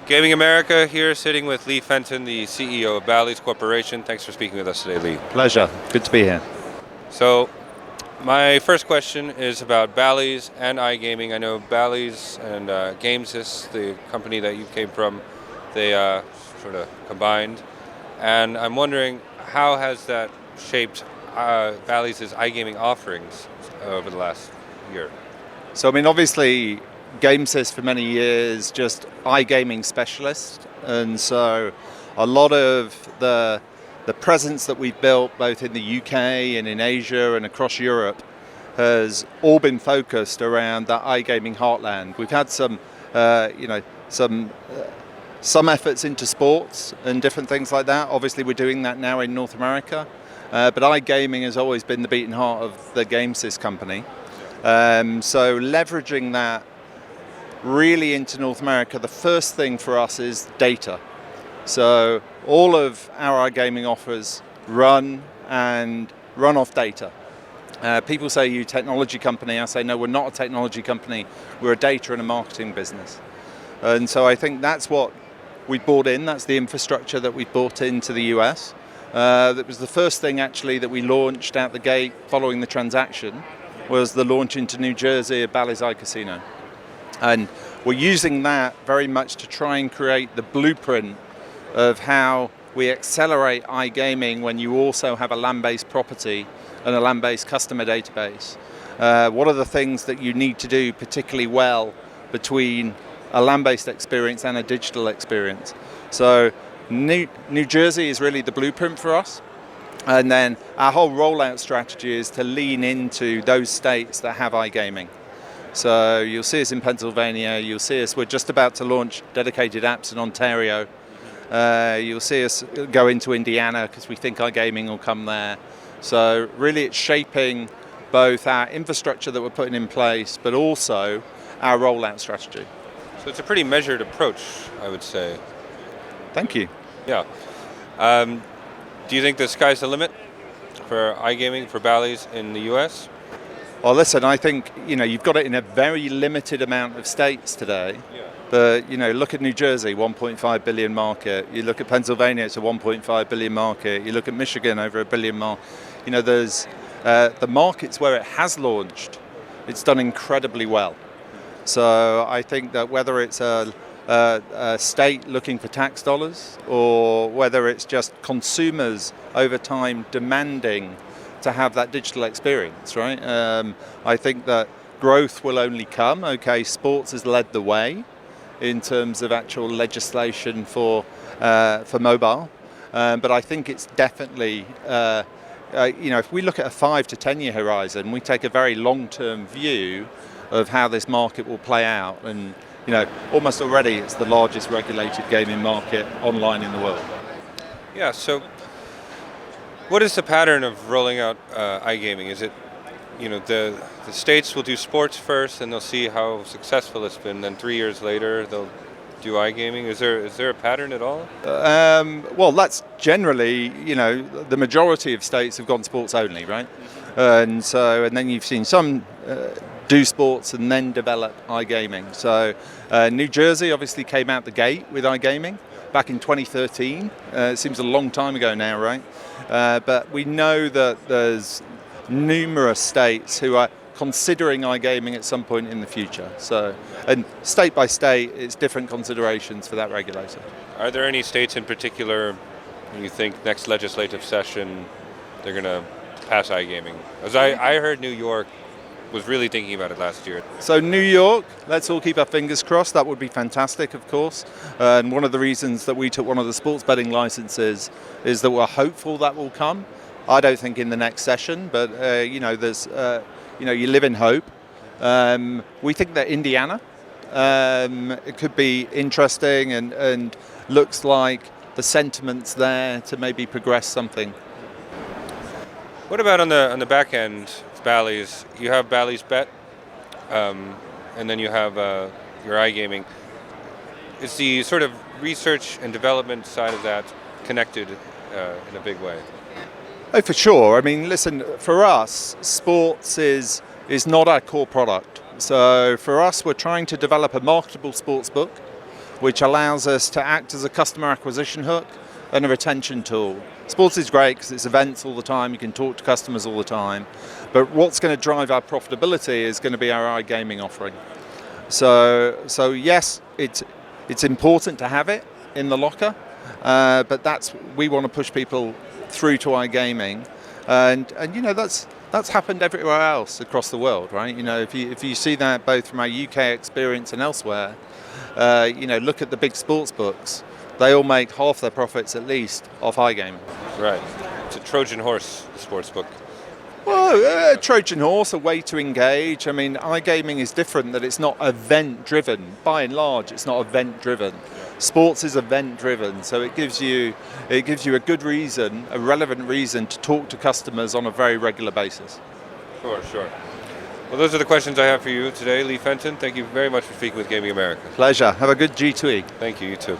Gaming America here, sitting with Lee Fenton, the CEO of Bally's Corporation. Thanks for speaking with us today, Lee. Pleasure. Good to be here. So, my first question is about Bally's and iGaming. I know Bally's and Gamesys, the company that you came from, they sort of combined. And I'm wondering, how has that shaped Bally's iGaming offerings over the last year? So, I mean, obviously, Gamesys for many years just iGaming specialist, and so a lot of the presence that we've built both in the UK and in Asia and across Europe has all been focused around that iGaming heartland. We've had some efforts into sports and different things like that. Obviously, we're doing that now in North America, but iGaming has always been the beating heart of the Gamesys company. So leveraging that really into North America, the first thing for us is data. So all of our iGaming offers run off data. People say, you technology company. I say, no, we're not a technology company. We're a data and a marketing business. And so I think that's what we bought in. That's the infrastructure that we brought into the US. That was the first thing actually that we launched out the gate following the transaction, was the launch into New Jersey of Bally's iCasino. And we're using that very much to try and create the blueprint of how we accelerate iGaming when you also have a land-based property and a land-based customer database. What are the things that you need to do particularly well between a land-based experience and a digital experience? So New Jersey is really the blueprint for us. And then our whole rollout strategy is to lean into those states that have iGaming. So you'll see us in Pennsylvania, you'll see us, we're just about to launch dedicated apps in Ontario. You'll see us go into Indiana because we think iGaming will come there. So really it's shaping both our infrastructure that we're putting in place, but also our rollout strategy. So it's a pretty measured approach, I would say. Thank you. Yeah. Do you think the sky's the limit for iGaming, for Bally's in the US? Well, listen, I think, you've got it in a very limited amount of states today. Yeah. But, look at New Jersey, 1.5 billion market. You look at Pennsylvania, it's a 1.5 billion market. You look at Michigan, over a billion market. There's the markets where it has launched, it's done incredibly well. So I think that whether it's a state looking for tax dollars or whether it's just consumers over time demanding to have that digital experience, right? I think that growth will only come. Okay, sports has led the way in terms of actual legislation for mobile, but I think it's definitely, if we look at a 5 to 10 year horizon, we take a very long-term view of how this market will play out, and almost already it's the largest regulated gaming market online in the world. Yeah, so what is the pattern of rolling out iGaming? Is it, the states will do sports first and they'll see how successful it's been, then 3 years later they'll do iGaming? Is there a pattern at all? Well, that's generally, the majority of states have gone sports only, right? And then you've seen some do sports and then develop iGaming. So New Jersey obviously came out the gate with iGaming back in 2013. It seems a long time ago now, right? But we know that there's numerous states who are considering iGaming at some point in the future. So, and state by state, it's different considerations for that regulator. Are there any states in particular you think next legislative session they're going to pass iGaming? As I heard New York was really thinking about it last year. So New York, let's all keep our fingers crossed. That would be fantastic, of course. And one of the reasons that we took one of the sports betting licenses is that we're hopeful that will come. I don't think in the next session, but there's you live in hope. We think that Indiana, it could be interesting and looks like the sentiment's there to maybe progress something. What about on the back end? Bally's, you have Bally's Bet, and then you have your iGaming. Is the sort of research and development side of that connected in a big way? Oh, for sure. I mean, listen, for us, sports is not our core product. So for us, we're trying to develop a marketable sports book which allows us to act as a customer acquisition hook and a retention tool. Sports is great because it's events all the time, you can talk to customers all the time, but what's going to drive our profitability is going to be our iGaming offering. So yes, it's important to have it in the locker, but we want to push people through to iGaming, and you know that's happened everywhere else across the world, right? You know, if you see that both from our UK experience and elsewhere, you know, look at the big sports books. They all make half their profits at least off iGaming. Right. It's a Trojan horse, the sports book. Well, a Trojan horse, a way to engage. I mean, iGaming is different, that it's not event-driven. By and large, it's not event-driven. Sports is event-driven, so it gives you a good reason, a relevant reason to talk to customers on a very regular basis. Sure. Well, those are the questions I have for you today, Lee Fenton. Thank you very much for speaking with Gaming America. Pleasure. Have a good G2E. Thank you, you too.